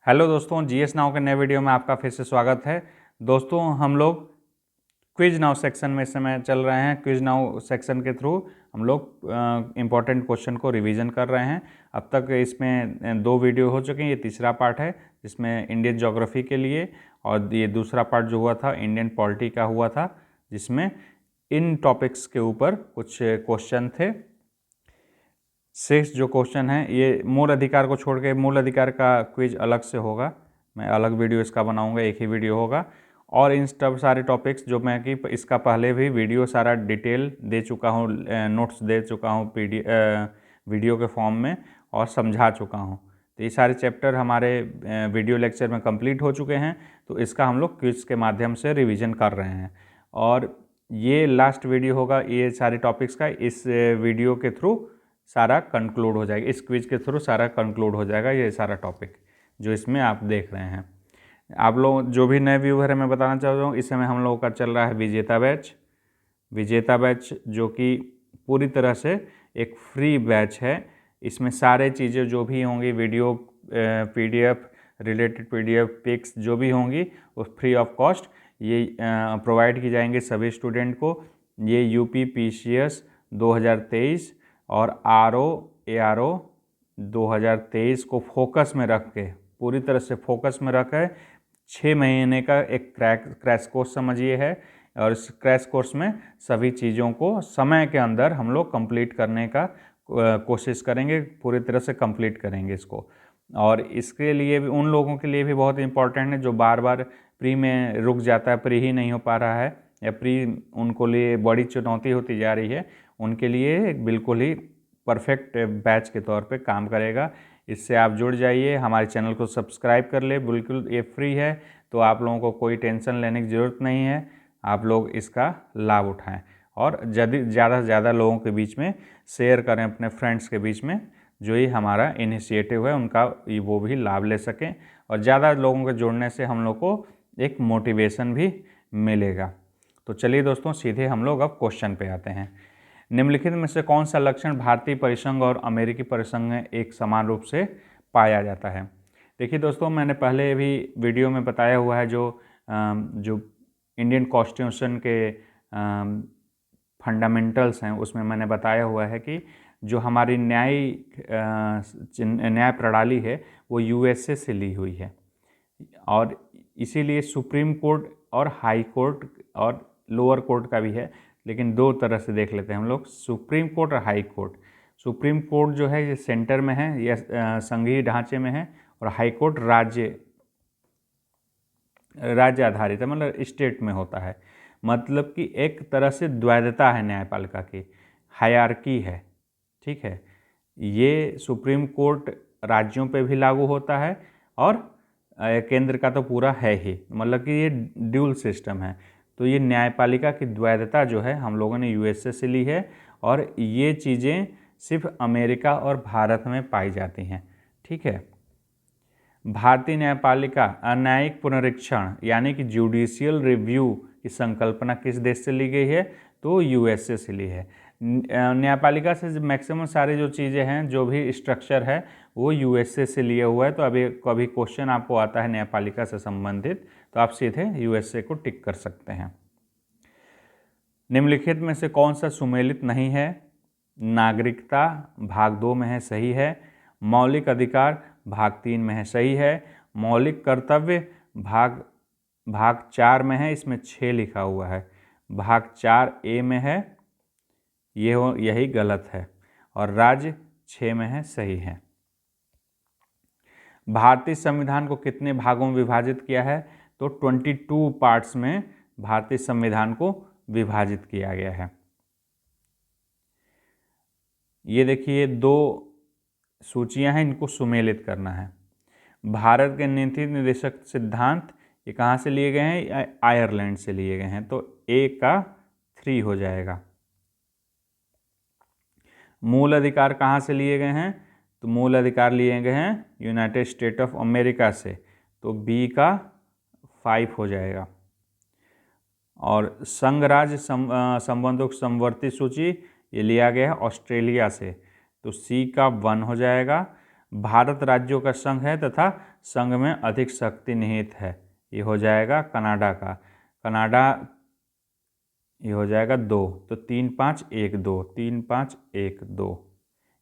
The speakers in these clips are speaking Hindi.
हेलो दोस्तों, जीएस नाउ के नए वीडियो में आपका फिर से स्वागत है। दोस्तों, हम लोग क्विज नाउ सेक्शन में इस समय चल रहे हैं। क्विज नाउ सेक्शन के थ्रू हम लोग इम्पॉर्टेंट क्वेश्चन को रिवीजन कर रहे हैं। अब तक इसमें 2 वीडियो हो चुके हैं, ये तीसरा पार्ट है जिसमें इंडियन ज्योग्राफी के लिए, और ये दूसरा पार्ट जो हुआ था इंडियन पॉलिटी का हुआ था, जिसमें इन टॉपिक्स के ऊपर कुछ क्वेश्चन थे। शेष जो क्वेश्चन है ये मूल अधिकार को छोड़ के, मूल अधिकार का क्विज अलग से होगा, मैं अलग वीडियो इसका बनाऊंगा, एक ही वीडियो होगा। और इन सब सारे टॉपिक्स जो मैं कि इसका पहले भी वीडियो सारा डिटेल दे चुका हूँ, नोट्स दे चुका हूँ वीडियो के फॉर्म में, और समझा चुका हूँ। तो ये सारे चैप्टर हमारे वीडियो लेक्चर में कंप्लीट हो चुके हैं, तो इसका हम लोग क्विज के माध्यम से रिवीजन कर रहे हैं। और ये लास्ट वीडियो होगा ये सारे टॉपिक्स का। इस वीडियो के थ्रू सारा कंक्लूड हो जाएगा, इस क्विज के थ्रू सारा कंक्लूड हो जाएगा ये सारा टॉपिक जो इसमें आप देख रहे हैं। आप लोग जो भी नए व्यूअर है, मैं बताना चाहता हूँ, इस समय हम लोगों का चल रहा है विजेता बैच जो कि पूरी तरह से एक फ्री बैच है। इसमें सारे चीज़ें जो भी होंगी, video, PDF, related PDF, pics जो भी होंगी वो फ्री ऑफ कॉस्ट ये प्रोवाइड की जाएंगे सभी स्टूडेंट को। ये UP PCS 2023 और ARO 2023 को फोकस में रख के, पूरी तरह से फोकस में रख है 6 महीने का एक क्रैश कोर्स समझिए है। और इस क्रैश कोर्स में सभी चीज़ों को समय के अंदर हम लोग कंप्लीट करने का कोशिश करेंगे, पूरी तरह से कंप्लीट करेंगे इसको। और इसके लिए भी, उन लोगों के लिए भी बहुत इम्पोर्टेंट है जो बार बार प्री में रुक जाता है, प्री ही नहीं हो पा रहा है, या प्री उनको लिए बड़ी चुनौती होती जा रही है, उनके लिए बिल्कुल ही परफेक्ट बैच के तौर पे काम करेगा। इससे आप जुड़ जाइए, हमारे चैनल को सब्सक्राइब कर ले, बिल्कुल ये फ्री है, तो आप लोगों को कोई टेंशन लेने की ज़रूरत नहीं है। आप लोग इसका लाभ उठाएं और ज़्यादा से ज़्यादा लोगों के बीच में शेयर करें, अपने फ्रेंड्स के बीच में, जो ये हमारा इनिशिएटिव है उनका वो भी लाभ ले सकें। और ज़्यादा लोगों के जुड़ने से हम लोग को एक मोटिवेशन भी मिलेगा। तो चलिए दोस्तों, सीधे हम लोग अब क्वेश्चन पे आते हैं। निम्नलिखित में से कौन सा लक्षण भारतीय परिसंघ और अमेरिकी परिसंघ में एक समान रूप से पाया जाता है? देखिए दोस्तों, मैंने पहले भी वीडियो में बताया हुआ है, जो इंडियन कॉन्स्टिट्यूशन के फंडामेंटल्स हैं उसमें मैंने बताया हुआ है कि जो हमारी न्याय प्रणाली है वो USA से ली हुई है। और इसीलिए सुप्रीम कोर्ट और हाई कोर्ट और लोअर कोर्ट का भी है, लेकिन 2 तरह से देख लेते हैं हम लोग, सुप्रीम कोर्ट और हाई कोर्ट। सुप्रीम कोर्ट जो है ये सेंटर में है, यह संघीय ढांचे में है, और हाई कोर्ट राज्य आधारित है, मतलब स्टेट में होता है। मतलब कि एक तरह से द्वैधता है न्यायपालिका की, हायरार्की है, ठीक है। ये सुप्रीम कोर्ट राज्यों पे भी लागू होता है और केंद्र का तो पूरा है ही, मतलब कि ये ड्यूल सिस्टम है। तो ये न्यायपालिका की द्वैधता जो है हम लोगों ने USA से ली है, और ये चीज़ें सिर्फ अमेरिका और भारत में पाई जाती हैं, ठीक है। भारतीय न्यायपालिका अन्यायिक पुनरीक्षण यानी कि जुडिशियल रिव्यू की संकल्पना किस देश से ली गई है? तो USA से ली है। न्यायपालिका से मैक्सिमम सारी जो चीज़ें हैं, जो भी स्ट्रक्चर है, वो USA से लिया हुआ है। तो अभी कभी क्वेश्चन आपको आता है न्यायपालिका से संबंधित, तो आप सीधे USA को टिक कर सकते हैं। निम्नलिखित में से कौन सा सुमेलित नहीं है? नागरिकता भाग 2 में है, सही है। मौलिक अधिकार भाग 3 में है, सही है। मौलिक कर्तव्य भाग 4 में है, इसमें 6 लिखा हुआ है। भाग 4A में है, यही गलत है। और राज्य 6 में है, सही है। भारतीय संविधान को कितने भागों में विभाजित किया है? तो 22 पार्ट्स में भारतीय संविधान को विभाजित किया गया है। ये देखिए 2 सूचियां हैं, इनको सुमेलित करना है। भारत के नीति निर्देशक सिद्धांत ये कहाँ से लिए गए हैं? आयरलैंड से लिए गए हैं, तो A का 3 हो जाएगा। मूल अधिकार कहाँ से लिए गए हैं? तो मूल अधिकार लिए गए हैं यूनाइटेड स्टेट ऑफ अमेरिका से, तो B का 5 हो जाएगा। और संघ राज्य संबंधों की समवर्ती सूची ये लिया गया है ऑस्ट्रेलिया से, तो C का 1 हो जाएगा। भारत राज्यों का संघ है तथा संघ में अधिक शक्ति निहित है। ये हो जाएगा कनाडा का। कनाडा ये हो जाएगा 2, तो 3 5 1 2, 3 5 1 2,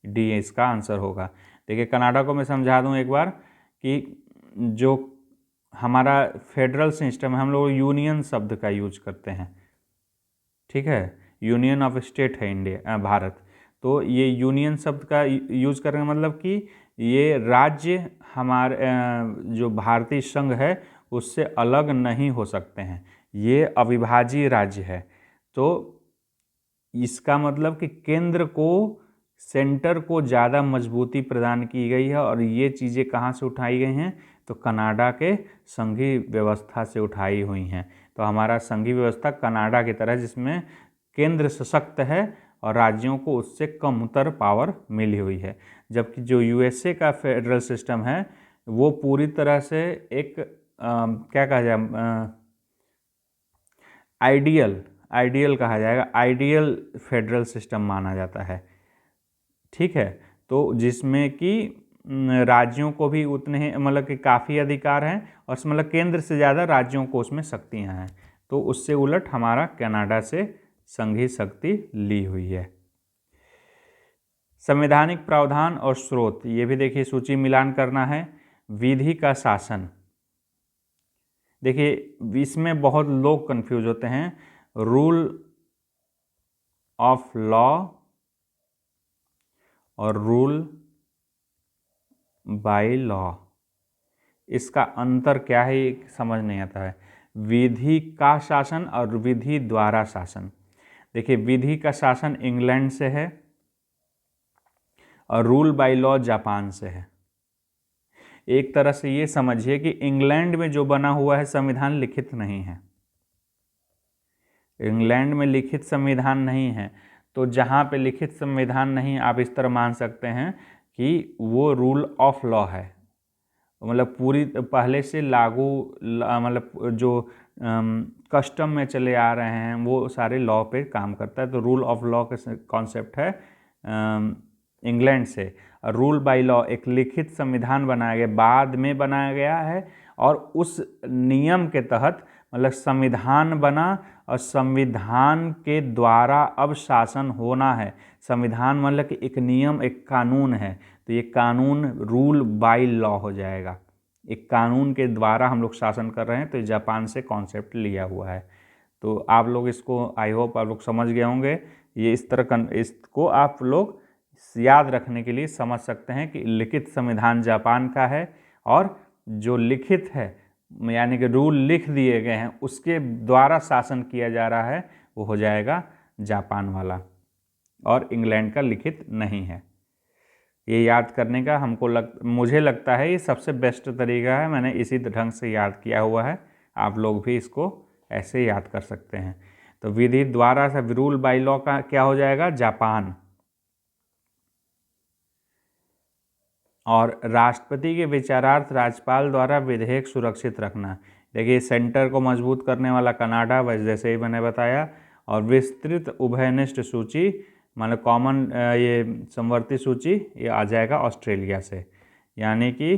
डी इसका आंसर होगा। देखिए कनाडा को मैं समझा दूं एक बार कि जो हमारा फेडरल सिस्टम है, हम लोग यूनियन शब्द का यूज करते हैं, ठीक है, यूनियन ऑफ स्टेट है इंडिया भारत, तो ये यूनियन शब्द का यूज करने का मतलब कि ये राज्य हमारे जो भारतीय संघ है उससे अलग नहीं हो सकते हैं, ये अविभाज्य राज्य है। तो इसका मतलब कि केंद्र को, सेंटर को ज़्यादा मजबूती प्रदान की गई है, और ये चीज़ें कहाँ से उठाई गई हैं, तो कनाडा के संघीय व्यवस्था से उठाई हुई हैं। तो हमारा संघीय व्यवस्था कनाडा की तरह, जिसमें केंद्र सशक्त है और राज्यों को उससे कमतर पावर मिली हुई है। जबकि जो यूएसए का फेडरल सिस्टम है वो पूरी तरह से एक क्या कहा जाए, आइडियल कहा जाएगा, आइडियल फेडरल सिस्टम माना जाता है, ठीक है। तो जिसमें कि राज्यों को भी उतने ही मतलब कि काफ़ी अधिकार हैं, और मतलब केंद्र से ज़्यादा राज्यों को उसमें शक्तियां हैं। तो उससे उलट हमारा कनाडा से संघीय शक्ति ली हुई है। संवैधानिक प्रावधान और स्रोत, ये भी देखिए सूची मिलान करना है। विधि का शासन, देखिए इसमें बहुत लोग कंफ्यूज होते हैं। रूल ऑफ लॉ और रूल बाय लॉ, इसका अंतर क्या है ये समझ नहीं आता है। विधि का शासन और विधि द्वारा शासन, देखिए विधि का शासन इंग्लैंड से है और रूल बाय लॉ जापान से है। एक तरह से ये समझिए कि इंग्लैंड में जो बना हुआ है संविधान लिखित नहीं है, इंग्लैंड में लिखित संविधान नहीं है। तो जहाँ पे लिखित संविधान नहीं, आप इस तरह मान सकते हैं कि वो रूल ऑफ लॉ है, मतलब पूरी पहले से लागू, मतलब जो कस्टम में चले आ रहे हैं वो सारे लॉ पे काम करता है। तो रूल ऑफ लॉ का कॉन्सेप्ट है इंग्लैंड से। रूल बाय लॉ एक लिखित संविधान बनाया गया, बाद में बनाया गया है, और उस नियम के तहत मतलब संविधान बना और संविधान के द्वारा अब शासन होना है। संविधान मतलब कि एक नियम, एक कानून है, तो ये कानून रूल बाय लॉ हो जाएगा। एक कानून के द्वारा हम लोग शासन कर रहे हैं, तो जापान से कॉन्सेप्ट लिया हुआ है। तो आप लोग इसको, आई होप आप लोग समझ गए होंगे। ये इस तरह इसको आप लोग याद रखने के लिए समझ सकते हैं कि लिखित संविधान जापान का है, और जो लिखित है यानी कि रूल लिख दिए गए हैं उसके द्वारा शासन किया जा रहा है वो हो जाएगा जापान वाला, और इंग्लैंड का लिखित नहीं है। ये याद करने का मुझे लगता है ये सबसे बेस्ट तरीका है, मैंने इसी ढंग से याद किया हुआ है, आप लोग भी इसको ऐसे याद कर सकते हैं। तो विधि द्वारा से रूल बाय लॉ का क्या हो जाएगा, जापान। और राष्ट्रपति के विचारार्थ राज्यपाल द्वारा विधेयक सुरक्षित रखना, देखिए सेंटर को मजबूत करने वाला कनाडा, जैसे ही मैंने बताया। और विस्तृत उभयनिष्ठ सूची मतलब कॉमन ये समवर्ती सूची, ये आ जाएगा ऑस्ट्रेलिया से, यानी कि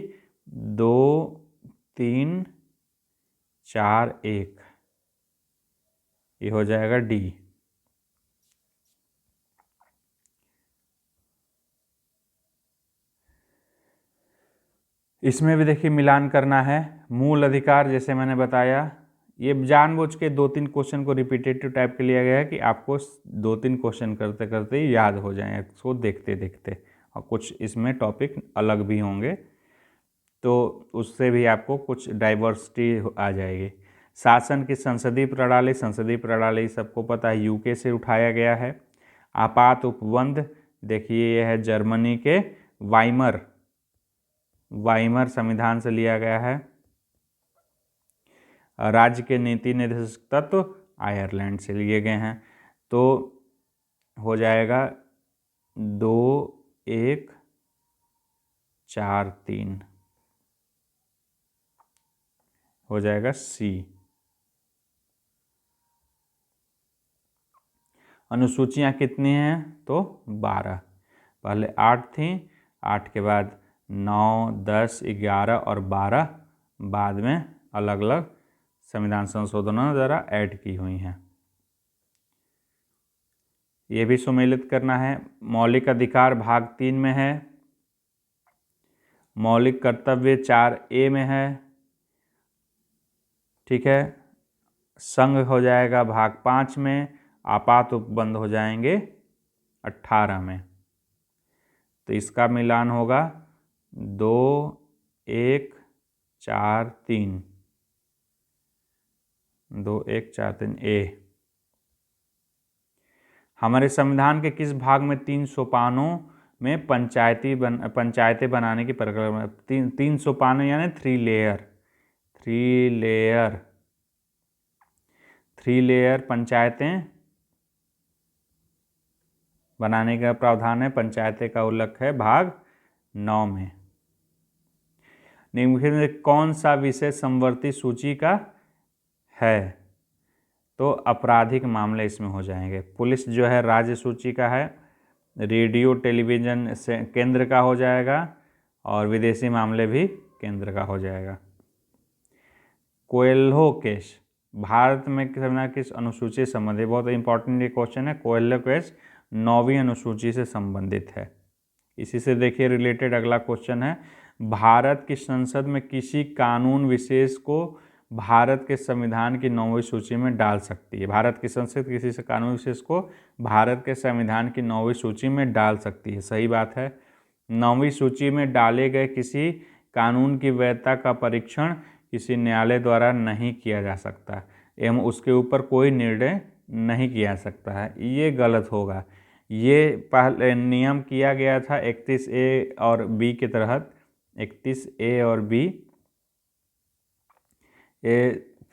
2 3 4 1, ये हो जाएगा डी। इसमें भी देखिए मिलान करना है। मूल अधिकार, जैसे मैंने बताया, ये जानबूझ के 2-3 क्वेश्चन को रिपीटेटिव टाइप के लिया गया है कि आपको 2-3 क्वेश्चन करते करते ही याद हो जाएं इसको देखते देखते, और कुछ इसमें टॉपिक अलग भी होंगे तो उससे भी आपको कुछ डाइवर्सिटी आ जाएगी। शासन की संसदीय प्रणाली सबको पता है यूके से उठाया गया है। आपात उपबंध, देखिए यह है जर्मनी के वाइमर संविधान से लिया गया है। राज्य के नीति निर्देशक तत्व आयरलैंड से लिए गए हैं। तो हो जाएगा 2 1 4 3, हो जाएगा सी। अनुसूचियां कितनी हैं, तो 12, पहले 8 थी, 8 के बाद 9, 10, 11 और 12 बाद में अलग अलग संविधान संशोधनों द्वारा ऐड की हुई हैं। ये भी सुमेलित करना है। मौलिक अधिकार भाग 3 में है। मौलिक कर्तव्य 4A में है। ठीक है। संघ हो जाएगा भाग 5 में। आपात उपबंध हो जाएंगे 18 में। तो इसका मिलान होगा 2, 1, 4, 3, 2, 1, 4, 3 A। हमारे संविधान के किस भाग में 3 सोपानों में पंचायतें बनाने की प्रक्रिया? 3 सोपानों यानी 3 लेयर पंचायतें बनाने का प्रावधान है। पंचायतें का उल्लेख है भाग 9 में। निम्नलिखित में कौन सा विषय समवर्ती सूची का है? तो आपराधिक मामले इसमें हो जाएंगे। पुलिस जो है राज्य सूची का है। रेडियो टेलीविज़न से केंद्र का हो जाएगा और विदेशी मामले भी केंद्र का हो जाएगा। कोएल्हो केस भारत में किस अनुसूची से संबंधित? बहुत इंपॉर्टेंट ये क्वेश्चन है। कोएल्हो केस 9वीं अनुसूची से संबंधित है। इसी से देखिए रिलेटेड अगला क्वेश्चन है। भारत की संसद में किसी कानून विशेष को भारत के संविधान की 9वीं सूची में डाल सकती है। भारत की संसद किसी से कानून विशेष को भारत के संविधान की 9वीं सूची में डाल सकती है। सही बात है। 9वीं सूची में डाले गए किसी कानून की वैधता का परीक्षण किसी न्यायालय द्वारा नहीं किया जा सकता एवं उसके ऊपर कोई निर्णय नहीं किया जा सकता है। ये गलत होगा। ये पहले नियम किया गया था 31A और B के तहत। 31A और B ये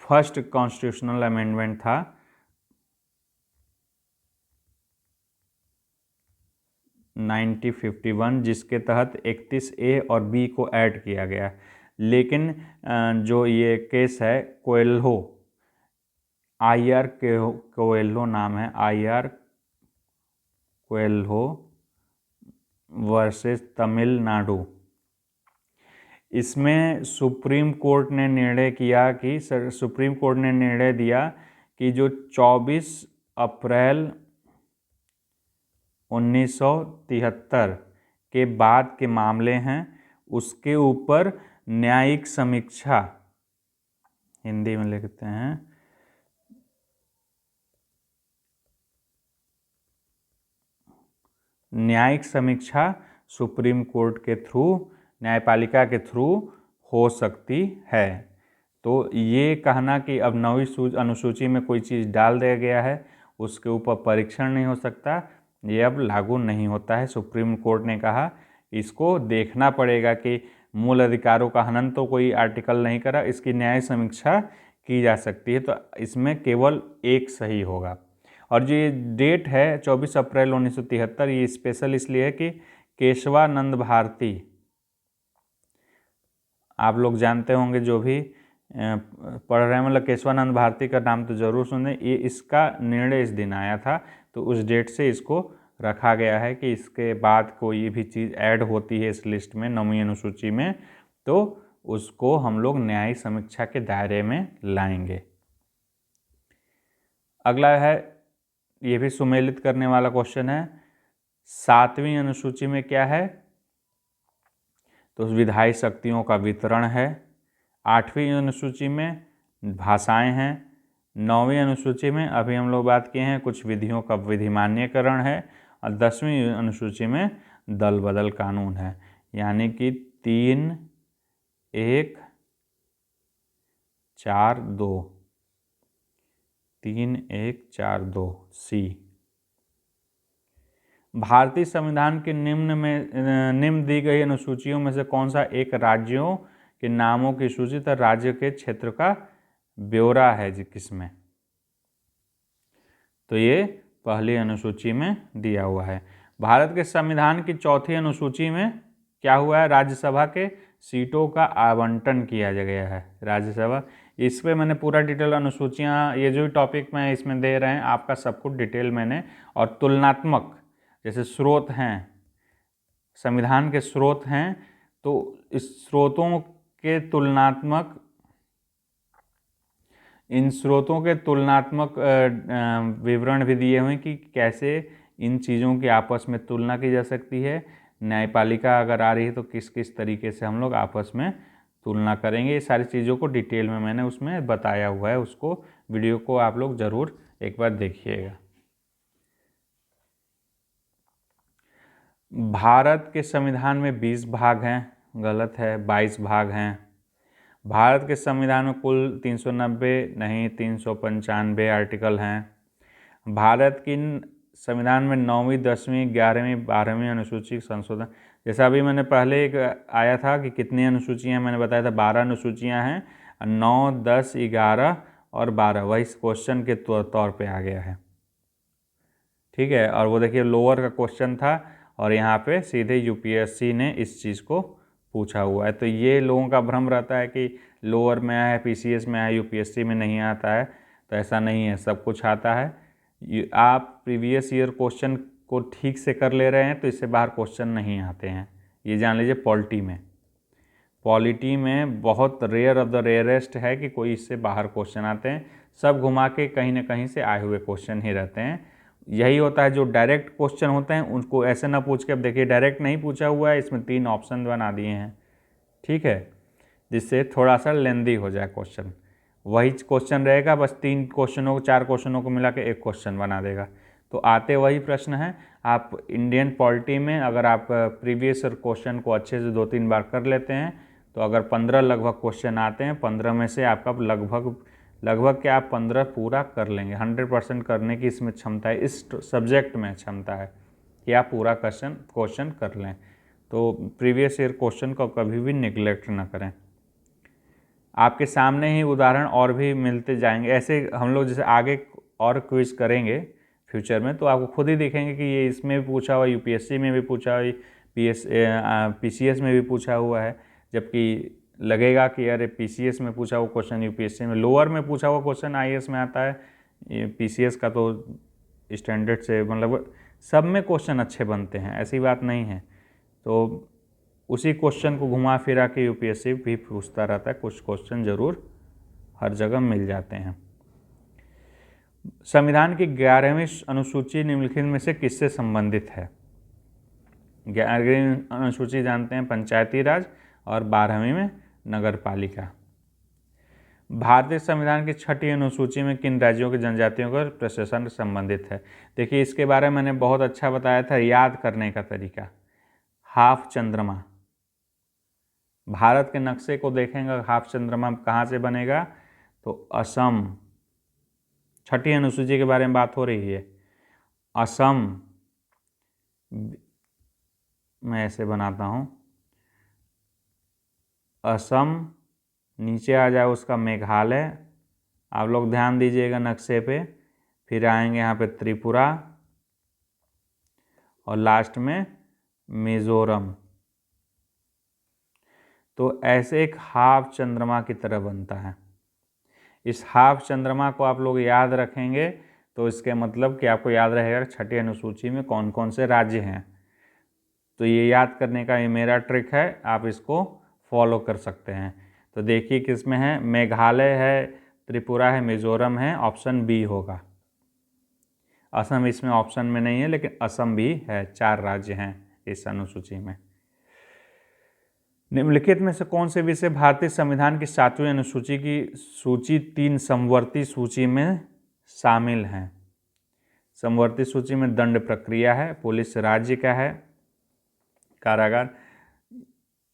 फर्स्ट कॉन्स्टिट्यूशनल अमेंडमेंट था। 1951 जिसके तहत 31A और B को ऐड किया गया। लेकिन जो ये केस है कोएल्हो, IR कोएल्हो नाम है, IR कोएल्हो वर्सेस तमिलनाडु। इसमें सुप्रीम कोर्ट ने निर्णय दिया कि जो 24 अप्रैल 1973 के बाद के मामले हैं उसके ऊपर न्यायिक समीक्षा, हिंदी में लिखते हैं, न्यायिक समीक्षा सुप्रीम कोर्ट के थ्रू, न्यायपालिका के थ्रू हो सकती है। तो ये कहना कि अब 9वीं अनुसूची में कोई चीज़ डाल दिया गया है उसके ऊपर परीक्षण नहीं हो सकता, ये अब लागू नहीं होता है। सुप्रीम कोर्ट ने कहा इसको देखना पड़ेगा कि मूल अधिकारों का हनन तो कोई आर्टिकल नहीं करा, इसकी न्याय समीक्षा की जा सकती है। तो इसमें केवल एक सही होगा। और जो ये डेट है 24 अप्रैल 1973 ये स्पेशल इसलिए है कि केशवानंद भारती, आप लोग जानते होंगे जो भी पढ़ रहे हैं, मतलब केशवानंद भारती का नाम तो जरूर सुने। ये इसका निर्णय इस दिन आया था, तो उस डेट से इसको रखा गया है कि इसके बाद कोई भी चीज़ ऐड होती है इस लिस्ट में 9वीं अनुसूची में तो उसको हम लोग न्यायिक समीक्षा के दायरे में लाएंगे। अगला है, ये भी सुमेलित करने वाला क्वेश्चन है। 7वीं अनुसूची में क्या है? तो विधायी शक्तियों का वितरण है। 8वीं अनुसूची में भाषाएं हैं। 9वीं अनुसूची में अभी हम लोग बात किए हैं कुछ विधियों का विधिमान्यकरण है। और 10वीं अनुसूची में दल बदल कानून है। यानी कि 3, 1, 4, 2, 3, 1, 4, 2 C। भारतीय संविधान के निम्न दी गई अनुसूचियों में से कौन सा एक राज्यों के नामों की सूची तथा राज्य के क्षेत्र का ब्यौरा है जी किसमें? तो ये पहली अनुसूची में दिया हुआ है। भारत के संविधान की 4थी अनुसूची में क्या हुआ है? राज्यसभा के सीटों का आवंटन किया गया है। राज्यसभा, इस पर मैंने पूरा डिटेल अनुसूचियाँ, ये जो टॉपिक मैं इसमें दे रहे हैं आपका सब कुछ डिटेल मैंने, और तुलनात्मक जैसे स्रोत हैं, संविधान के स्रोत हैं तो इस स्रोतों के तुलनात्मक इन स्रोतों के तुलनात्मक विवरण भी दिए हुए हैं कि कैसे इन चीज़ों की आपस में तुलना की जा सकती है। न्यायपालिका अगर आ रही है तो किस किस तरीके से हम लोग आपस में तुलना करेंगे, ये सारी चीज़ों को डिटेल में मैंने उसमें बताया हुआ है। उसको वीडियो को आप लोग ज़रूर एक बार देखिएगा। भारत के संविधान में 20 भाग हैं, गलत है, 22 भाग हैं। भारत के संविधान में कुल 390 नहीं 395 आर्टिकल हैं। भारत की संविधान में 9वीं 10वीं 11वीं 12वीं अनुसूची संशोधन, जैसा अभी मैंने पहले एक आया था कि कितनी अनुसूचियां, मैंने बताया था 12 अनुसूचियां हैं, 9, 10, 11 और 12 वही क्वेश्चन के तौर पे आ गया है। ठीक है, और वो देखिए लोअर का क्वेश्चन था और यहाँ पे सीधे यूपीएससी ने इस चीज़ को पूछा हुआ है। तो ये लोगों का भ्रम रहता है कि लोअर में आया है, पीसीएस में आया है, यूपीएससी में नहीं आता है, तो ऐसा नहीं है, सब कुछ आता है। आप प्रीवियस ईयर क्वेश्चन को ठीक से कर ले रहे हैं तो इससे बाहर क्वेश्चन नहीं आते हैं, ये जान लीजिए। पॉलिटी में बहुत रेयर ऑफ द रेयरेस्ट है कि कोई इससे बाहर क्वेश्चन आते हैं, सब घुमा के कहीं ना कहीं से आए हुए क्वेश्चन ही रहते हैं। यही होता है जो डायरेक्ट क्वेश्चन होते हैं उनको ऐसे ना पूछ के, अब देखिए डायरेक्ट नहीं पूछा हुआ है, इसमें 3 ऑप्शन बना दिए हैं, ठीक है, जिससे थोड़ा सा लेंदी हो जाए क्वेश्चन। वही क्वेश्चन रहेगा, बस 3 क्वेश्चनों को 4 क्वेश्चनों को मिला के एक क्वेश्चन बना देगा, तो आते वही प्रश्न हैं। आप इंडियन पॉलिटी में अगर आप प्रीवियस क्वेश्चन को अच्छे से 2-3 बार कर लेते हैं तो अगर 15 लगभग क्वेश्चन आते हैं, 15 में से आपका लगभग क्या आप 15 पूरा कर लेंगे। 100% करने की इसमें क्षमता है, इस सब्जेक्ट में क्षमता है कि आप पूरा क्वेश्चन कर लें। तो प्रीवियस ईयर क्वेश्चन को कभी भी निगलेक्ट ना करें। आपके सामने ही उदाहरण और भी मिलते जाएंगे, ऐसे हम लोग जैसे आगे और क्विज करेंगे फ्यूचर में तो आपको खुद ही देखेंगे कि ये इसमें भी पूछा हुआ, यूपीएससी में भी पूछा हुआ, पीसीएस में भी पूछा हुआ है, जबकि लगेगा कि अरे पीसीएस में पूछा हुआ क्वेश्चन यूपीएससी में, लोअर में पूछा हुआ क्वेश्चन आईएएस में आता है, पीसीएस का तो स्टैंडर्ड से मतलब सब में क्वेश्चन अच्छे बनते हैं, ऐसी बात नहीं है। तो उसी क्वेश्चन को घुमा फिरा के यूपीएससी भी पूछता रहता है, कुछ क्वेश्चन जरूर हर जगह मिल जाते हैं। संविधान की 11वीं अनुसूची निम्नलिखित में से किससे संबंधित है? 11वीं अनुसूची जानते हैं पंचायती राज और 12वीं में नगर पालिका। भारतीय संविधान की 6ठी अनुसूची में किन राज्यों की जनजातियों का प्रशासन संबंधित है? देखिए इसके बारे में मैंने बहुत अच्छा बताया था, याद करने का तरीका। हाफ चंद्रमा, भारत के नक्शे को देखेंगे हाफ चंद्रमा कहाँ से बनेगा, तो असम। 6ठी अनुसूची के बारे में बात हो रही है। असम, मैं ऐसे बनाता हूँ, असम, नीचे आ जाए उसका मेघालय, आप लोग ध्यान दीजिएगा नक्शे पे, फिर आएंगे यहाँ पे त्रिपुरा और लास्ट में मिजोरम। तो ऐसे एक हाफ चंद्रमा की तरह बनता है। इस हाफ चंद्रमा को आप लोग याद रखेंगे तो इसके मतलब कि आपको याद रहेगा 6ठी अनुसूची में कौन कौन से राज्य हैं। तो ये याद करने का ये मेरा ट्रिक है, आप इसको फॉलो कर सकते हैं। तो देखिए किस में है, मेघालय है, त्रिपुरा है, मिजोरम है, ऑप्शन बी होगा। असम इसमें ऑप्शन में नहीं है लेकिन असम भी है, 4 राज्य हैं इस अनुसूची में। निम्नलिखित में से कौन से विषय भारतीय संविधान की 7वीं अनुसूची की सूची 3 समवर्ती सूची में शामिल हैं? समवर्ती सूची में दंड प्रक्रिया है, पुलिस राज्य का है, कारागार।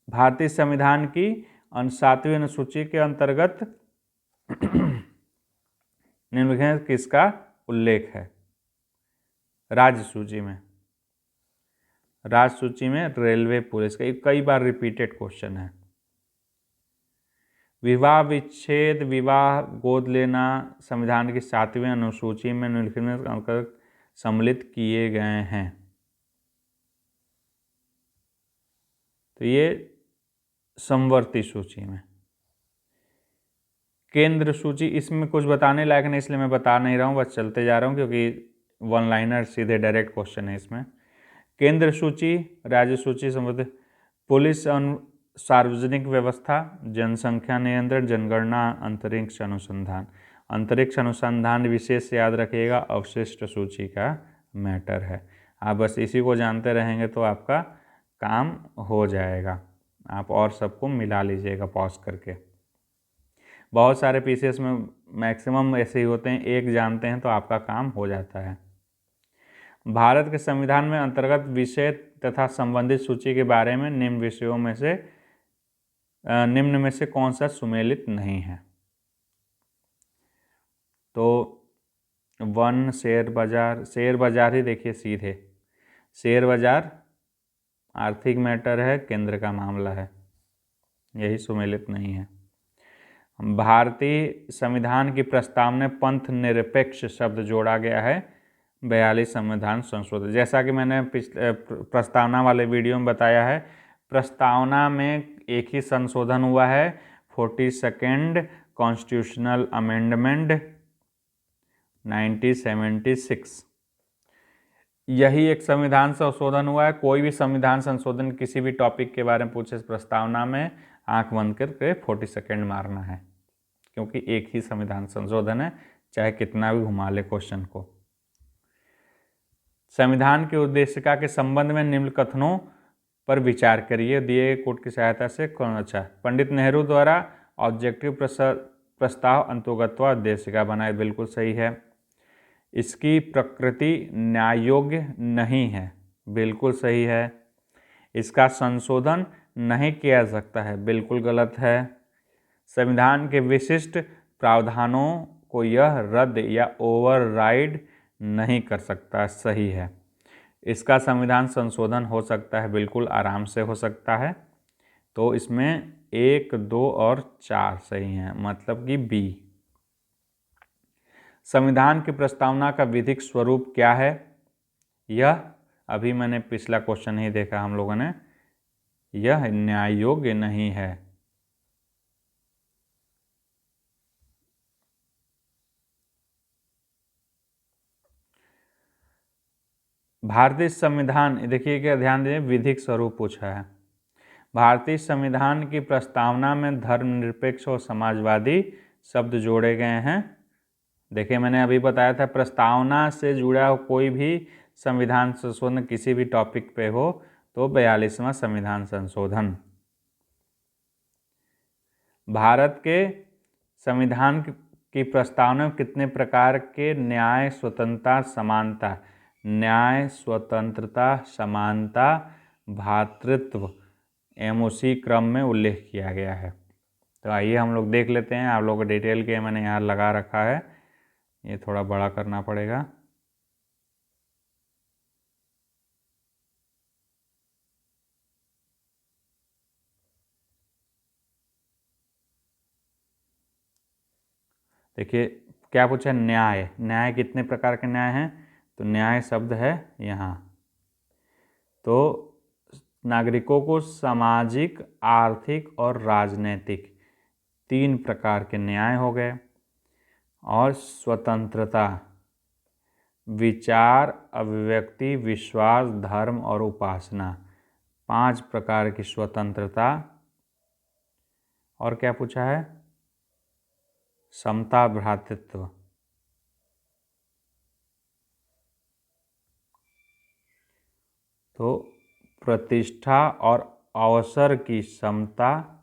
भारतीय संविधान की 7वीं अनुसूची के अंतर्गत निम्नलिखित किसका उल्लेख है? राज्य सूची में, राज्य सूची में रेलवे, पुलिस का, कई बार रिपीटेड क्वेश्चन है। विवाह विच्छेद, विवाह, गोद लेना संविधान की 7वीं अनुसूची में निम्नलिखित अंतर्गत सम्मिलित किए गए हैं। तो ये समवर्ती सूची में। केंद्र सूची, इसमें कुछ बताने लायक नहीं इसलिए मैं बता नहीं रहा हूँ, बस चलते जा रहा हूँ क्योंकि 1 लाइनर सीधे डायरेक्ट क्वेश्चन है इसमें। केंद्र सूची, राज्य सूची, समवर्ती, पुलिस सार्वजनिक व्यवस्था, जनसंख्या नियंत्रण, जनगणना, अंतरिक्ष अनुसंधान। अंतरिक्ष अनुसंधान विशेष याद रखिएगा, अवशिष्ट सूची का मैटर है। आप बस इसी को जानते रहेंगे तो आपका काम हो जाएगा। आप और सबको मिला लीजिएगा पॉज करके। बहुत सारे पीसीएस में मैक्सिमम ऐसे ही होते हैं, एक जानते हैं तो आपका काम हो जाता है। भारत के संविधान में अंतर्गत विषय तथा संबंधित सूची के बारे में निम्न में से कौन सा सुमेलित नहीं है? तो वन, शेयर बाजार ही देखिए सीधे, शेयर बाजार आर्थिक मैटर है, केंद्र का मामला है, यही सुमेलित नहीं है। भारतीय संविधान की प्रस्तावना में पंथ निरपेक्ष शब्द जोड़ा गया है 42 संविधान संशोधन। जैसा कि मैंने पिछले प्रस्तावना वाले वीडियो में बताया है, प्रस्तावना में एक ही संशोधन हुआ है, 42nd कॉन्स्टिट्यूशनल अमेंडमेंट 1976, यही एक संविधान संशोधन हुआ है। कोई भी संविधान संशोधन किसी भी टॉपिक के बारे में पूछे प्रस्तावना में, आंख बंद करके 42nd मारना है, क्योंकि एक ही संविधान संशोधन है, चाहे कितना भी घुमा ले क्वेश्चन को। संविधान की उद्देशिका के संबंध में निम्न कथनों पर विचार करिए, दिए गए कोड की सहायता से कौन अच्छा। पंडित नेहरू द्वारा ऑब्जेक्टिव प्रस्ताव अंतोगत्वा उद्देशिका बनाए, बिल्कुल सही है। इसकी प्रकृति न्याय योग्य नहीं है, बिल्कुल सही है। इसका संशोधन नहीं किया जा सकता है, बिल्कुल गलत है। संविधान के विशिष्ट प्रावधानों को यह रद्द या ओवरराइड नहीं कर सकता, सही है। इसका संविधान संशोधन हो सकता है, बिल्कुल आराम से हो सकता है। तो इसमें 1, 2 और 4 सही हैं, मतलब कि बी। संविधान की प्रस्तावना का विधिक स्वरूप क्या है? यह अभी मैंने पिछला क्वेश्चन ही देखा हम लोगों ने, यह न्याय योग्य नहीं है। भारतीय संविधान, देखिए क्या ध्यान दें, विधिक स्वरूप पूछा है। भारतीय संविधान की प्रस्तावना में धर्मनिरपेक्ष और समाजवादी शब्द जोड़े गए हैं। देखिए मैंने अभी बताया था, प्रस्तावना से जुड़ा कोई भी संविधान संशोधन किसी भी टॉपिक पे हो तो 42वां संविधान संशोधन। भारत के संविधान की प्रस्तावना में कितने प्रकार के न्याय, स्वतंत्रता, समानता, न्याय, स्वतंत्रता, समानता, भ्रातृत्व उसी क्रम में उल्लेख किया गया है? तो आइए हम लोग देख लेते हैं। आप लोगों को डिटेल के मैंने यहाँ लगा रखा है, ये थोड़ा बड़ा करना पड़ेगा। देखिए क्या पूछा, न्याय। न्याय कितने प्रकार के न्याय हैं? तो न्याय शब्द है यहाँ। तो नागरिकों को सामाजिक, आर्थिक और राजनीतिक 3 प्रकार के न्याय हो गए। और स्वतंत्रता, विचार, अभिव्यक्ति, विश्वास, धर्म और उपासना, 5 प्रकार की स्वतंत्रता। और क्या पूछा है? समता, भ्रातृत्व। तो प्रतिष्ठा और अवसर की समता,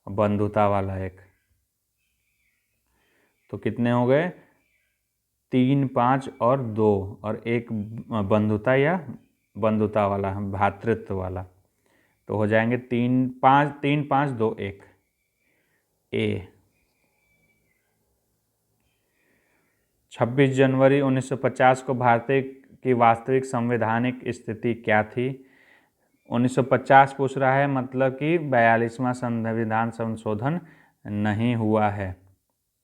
बंधुता वाला एक। तो कितने हो गए? 3, 5 और 2, और एक बंधुता या बंधुता वाला, भ्रातृत्व वाला। तो हो जाएंगे 3, 5, 2, 1 ए। 26 जनवरी 1950 को भारतीय की वास्तविक संवैधानिक स्थिति क्या थी? 1950 पूछ रहा है, मतलब कि 42वां संविधान संशोधन नहीं हुआ है,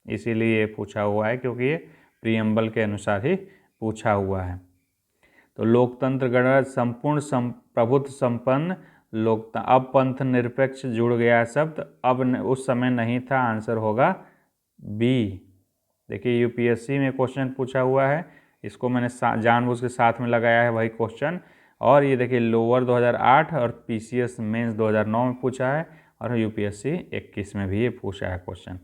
इसीलिए ये पूछा हुआ है, क्योंकि ये प्रियम्बल के अनुसार ही पूछा हुआ है। तो लोकतंत्र, गणराज्य, संपूर्ण प्रभुत्व संपन्न लोकतंत्र। अब पंथ निरपेक्ष जुड़ गया शब्द, अब उस समय नहीं था, आंसर होगा बी। देखिए यूपीएससी में क्वेश्चन पूछा हुआ है, इसको मैंने जानबूझ के साथ में लगाया है वही क्वेश्चन। और ये देखिए लोअर 2008 और पीसीएस मेंस 2009 में पूछा है और यूपीएससी 21 में भी ये पूछा है क्वेश्चन।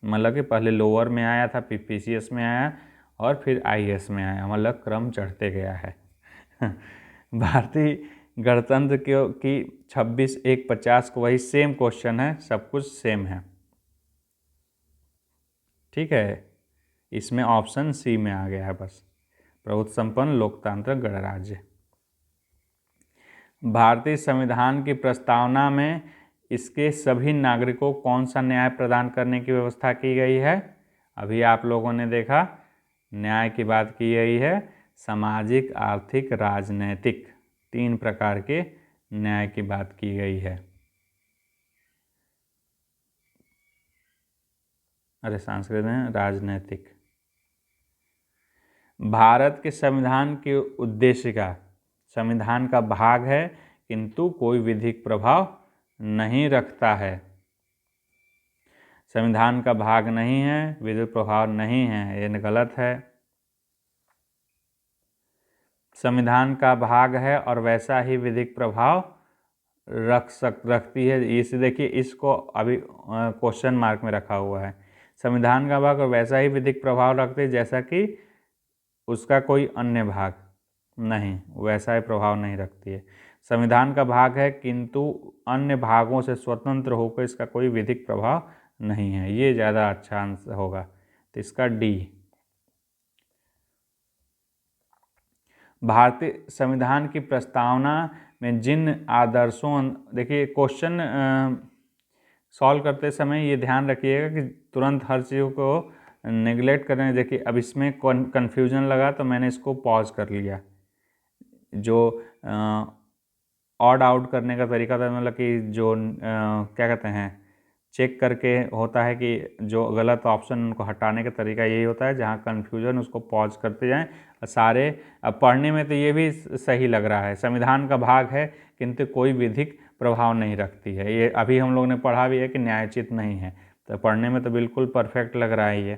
मतलब कि पहले लोअर में आया था, फिर पीसीएस में आया और फिर आईएएस में आया, मतलब क्रम चढ़ते गया है। भारतीय गणतंत्र की 26/1/50 को वही सेम क्वेश्चन है, सब कुछ सेम है, ठीक है। इसमें ऑप्शन सी में आ गया है बस, प्रभुत्व संपन्न लोकतांत्रिक गणराज्य। भारतीय संविधान की प्रस्तावना में इसके सभी नागरिकों को कौन सा न्याय प्रदान करने की व्यवस्था की गई है? अभी आप लोगों ने देखा न्याय की बात की गई है, सामाजिक, आर्थिक, राजनैतिक, 3 प्रकार के न्याय की बात की गई है। अरे संस्कृत में राजनैतिक। भारत के संविधान के उद्देश्य का, संविधान का भाग है किंतु कोई विधिक प्रभाव नहीं रखता है। संविधान का भाग नहीं है, विधिक प्रभाव नहीं है, ये गलत है। संविधान का भाग है और वैसा ही विधिक प्रभाव रखती है। इसे देखिए, इसको अभी क्वेश्चन मार्क में रखा हुआ है। संविधान का भाग और वैसा ही विधिक प्रभाव रखते हैं जैसा कि उसका कोई अन्य भाग नहीं, वैसा ही प्रभाव नहीं रखती है। संविधान का भाग है किंतु अन्य भागों से स्वतंत्र होकर इसका कोई विधिक प्रभाव नहीं है, ये ज़्यादा अच्छा आंसर होगा, तो इसका डी। भारतीय संविधान की प्रस्तावना में जिन आदर्शों, देखिए क्वेश्चन सॉल्व करते समय ये ध्यान रखिएगा कि तुरंत हर चीज़ को नेगलेक्ट करें। देखिए अब इसमें कन्फ्यूजन लगा तो मैंने इसको पॉज कर लिया। जो ऑड आउट करने का तरीका था, मतलब कि जो क्या कहते हैं, चेक करके होता है कि जो गलत ऑप्शन उनको हटाने का तरीका यही होता है, जहाँ कन्फ्यूजन उसको पॉज करते जाएं। सारे अब पढ़ने में तो ये भी सही लग रहा है, संविधान का भाग है किंतु कोई विधिक प्रभाव नहीं रखती है, ये अभी हम लोग ने पढ़ा भी है कि न्यायोचित नहीं है, तो पढ़ने में तो बिल्कुल परफेक्ट लग रहा है ये,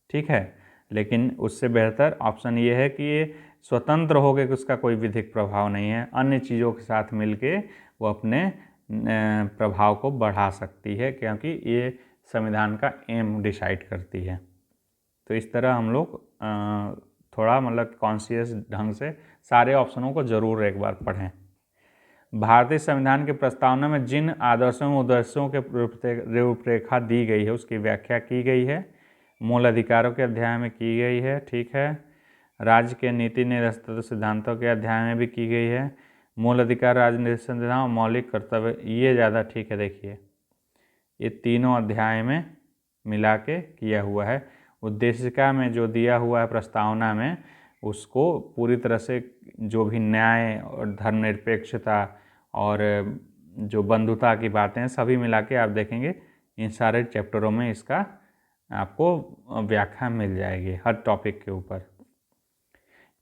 ठीक है। लेकिन उससे बेहतर ऑप्शन ये है कि ये स्वतंत्र हो गए कि उसका कोई विधिक प्रभाव नहीं है, अन्य चीज़ों के साथ मिलके वो अपने प्रभाव को बढ़ा सकती है, क्योंकि ये संविधान का एम डिसाइड करती है। तो इस तरह हम लोग थोड़ा मतलब कॉन्शियस ढंग से सारे ऑप्शनों को ज़रूर एक बार पढ़ें। भारतीय संविधान की प्रस्तावना में जिन आदर्शों उद्देश्यों के रूपरेखा दी गई है उसकी व्याख्या की गई है, मूल अधिकारों के अध्याय में की गई है, ठीक है। राज्य के नीति निर्देशित सिद्धांतों के अध्याय में भी की गई है। मूल अधिकार, राजनीतिक संविधान और मौलिक कर्तव्य, ये ज़्यादा ठीक है। देखिए ये तीनों अध्याय में मिला के किया हुआ है। उद्देशिका में जो दिया हुआ है प्रस्तावना में, उसको पूरी तरह से जो भी न्याय और धर्मनिरपेक्षता और जो बंधुता की बातें हैं सभी मिला के आप देखेंगे इन सारे चैप्टरों में इसका आपको व्याख्या मिल जाएगी हर टॉपिक के ऊपर।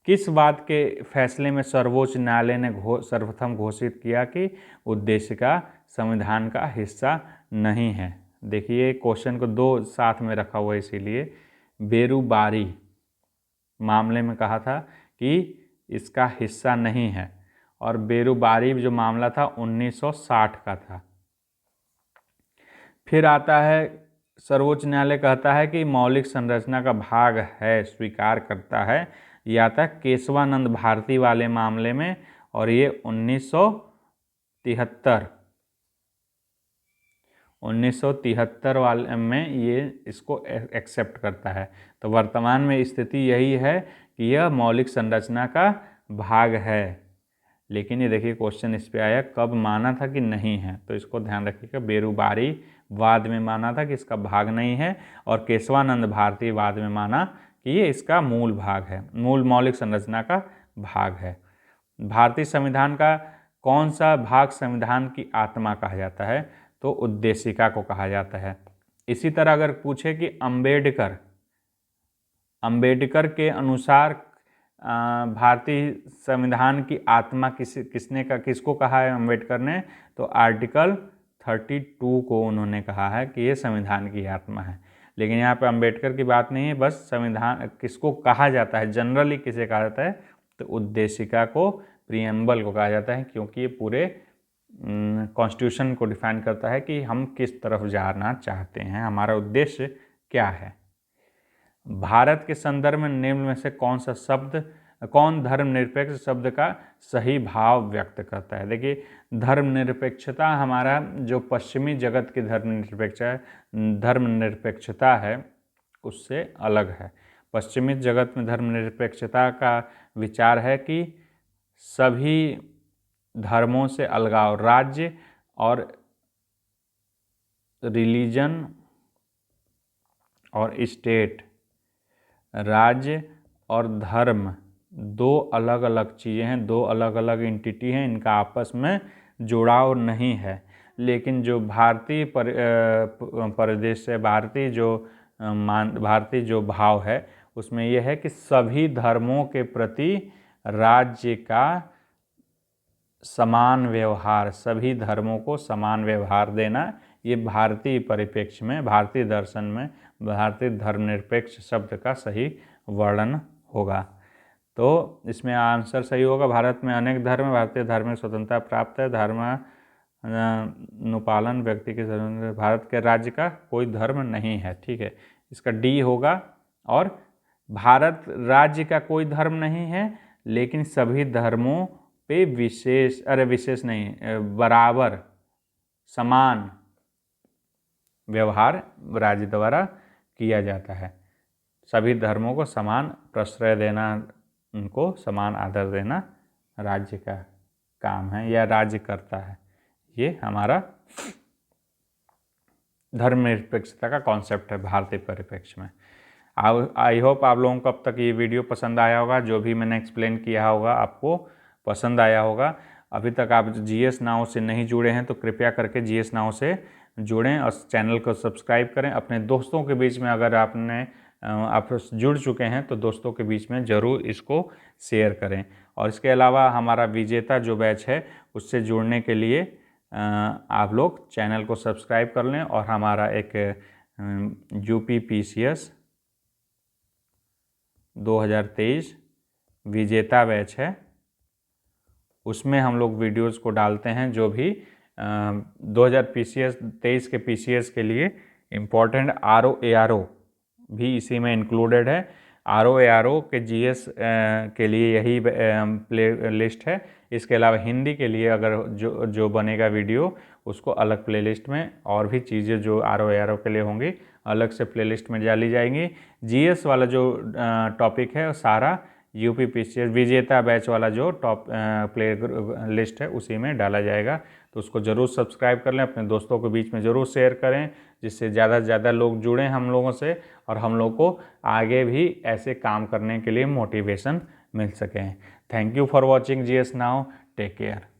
किस बात के फैसले में सर्वोच्च न्यायालय ने सर्वप्रथम घोषित किया कि उद्देशिका संविधान का हिस्सा नहीं है? देखिए क्वेश्चन को दो साथ में रखा हुआ है, इसीलिए बेरुबारी मामले में कहा था कि इसका हिस्सा नहीं है, और बेरुबारी जो मामला था 1960 का था। फिर आता है सर्वोच्च न्यायालय कहता है कि मौलिक संरचना का भाग है, स्वीकार करता है। यह आता है केशवानंद भारती वाले मामले में, और ये 1973 वाले में ये इसको एक्सेप्ट करता है। तो वर्तमान में स्थिति यही है कि यह मौलिक संरचना का भाग है। लेकिन ये देखिए क्वेश्चन इस पे आया कब माना था कि नहीं है, तो इसको ध्यान रखिएगा। बेरुबारी वाद में माना था कि इसका भाग नहीं है, और केशवानंद भारती वाद में माना कि ये इसका मूल भाग है, मूल मौलिक संरचना का भाग है। भारतीय संविधान का कौन सा भाग संविधान की आत्मा कहा जाता है? तो उद्देशिका को कहा जाता है। इसी तरह अगर पूछे कि अंबेडकर के अनुसार भारतीय संविधान की आत्मा किसको कहा है अंबेडकर ने? तो आर्टिकल 32 को उन्होंने कहा है कि ये संविधान की आत्मा है। लेकिन यहाँ पे अंबेडकर की बात नहीं है, बस संविधान किसको कहा जाता है, जनरली किसे कहा जाता है, तो उद्देशिका को, प्रीएम्बल को कहा जाता है, क्योंकि ये पूरे कॉन्स्टिट्यूशन को डिफाइन करता है कि हम किस तरफ जाना चाहते हैं, हमारा उद्देश्य क्या है। भारत के संदर्भ में निम्न में से कौन धर्मनिरपेक्ष शब्द का सही भाव व्यक्त करता है। देखिए, धर्मनिरपेक्षता हमारा जो पश्चिमी जगत की धर्मनिरपेक्षता है उससे अलग है। पश्चिमी जगत में धर्मनिरपेक्षता का विचार है कि सभी धर्मों से अलगाव, राज्य और रिलीजन और स्टेट, राज्य और धर्म दो अलग अलग चीज़ें हैं, दो अलग अलग एंटिटी हैं, इनका आपस में जुड़ाव नहीं है। लेकिन जो भारतीय परिदृश्य, भारतीय जो भाव है उसमें यह है कि सभी धर्मों के प्रति राज्य का समान व्यवहार, सभी धर्मों को समान व्यवहार देना, ये भारतीय परिप्रेक्ष्य में, भारतीय दर्शन में भारतीय धर्मनिरपेक्ष शब्द का सही वर्णन होगा। तो इसमें आंसर सही होगा, भारत में अनेक धर्म, भारतीय धार्मिक स्वतंत्रता प्राप्त है, धर्मानुपालन व्यक्ति के, भारत के राज्य का कोई धर्म नहीं है। ठीक है, इसका डी होगा। और भारत राज्य का कोई धर्म नहीं है, लेकिन सभी धर्मों पे विशेष नहीं, बराबर समान व्यवहार राज्य द्वारा किया जाता है। सभी धर्मों को समान प्रश्रय देना, उनको समान आदर देना राज्य का काम है या राज्य करता है। ये हमारा धर्मनिरपेक्षता का कॉन्सेप्ट है भारतीय परिप्रेक्ष्य में। आई होप आप लोगों को अब तक ये वीडियो पसंद आया होगा, जो भी मैंने एक्सप्लेन किया होगा आपको पसंद आया होगा। अभी तक आप GS नाउ से नहीं जुड़े हैं तो कृपया करके GS नाउ से जुड़ें और चैनल को सब्सक्राइब करें। अपने दोस्तों के बीच में अगर आप जुड़ चुके हैं तो दोस्तों के बीच में ज़रूर इसको शेयर करें। और इसके अलावा हमारा विजेता जो बैच है उससे जुड़ने के लिए आप लोग चैनल को सब्सक्राइब कर लें। और हमारा एक UPPCS 2023 विजेता बैच है, उसमें हम लोग वीडियोस को डालते हैं। जो भी 2023 के PCS के लिए इम्पोर्टेंट RO ARO भी इसी में इंक्लूडेड है। RO ARO के GS के लिए यही प्ले लिस्ट है। इसके अलावा हिंदी के लिए अगर जो बनेगा वीडियो उसको अलग प्लेलिस्ट में, और भी चीज़ें जो RO ARO के लिए होंगी अलग से प्लेलिस्ट में डाली जाएंगी। GS वाला जो टॉपिक है वो सारा UPPCS विजेता बैच वाला जो टॉप प्ले लिस्ट है उसी में डाला जाएगा। तो उसको ज़रूर सब्सक्राइब कर लें, अपने दोस्तों के बीच में ज़रूर शेयर करें, जिससे ज़्यादा से ज़्यादा लोग जुड़ें हम लोगों से और हम लोग को आगे भी ऐसे काम करने के लिए मोटिवेशन मिल सके। Thank you for watching GS now. Take care.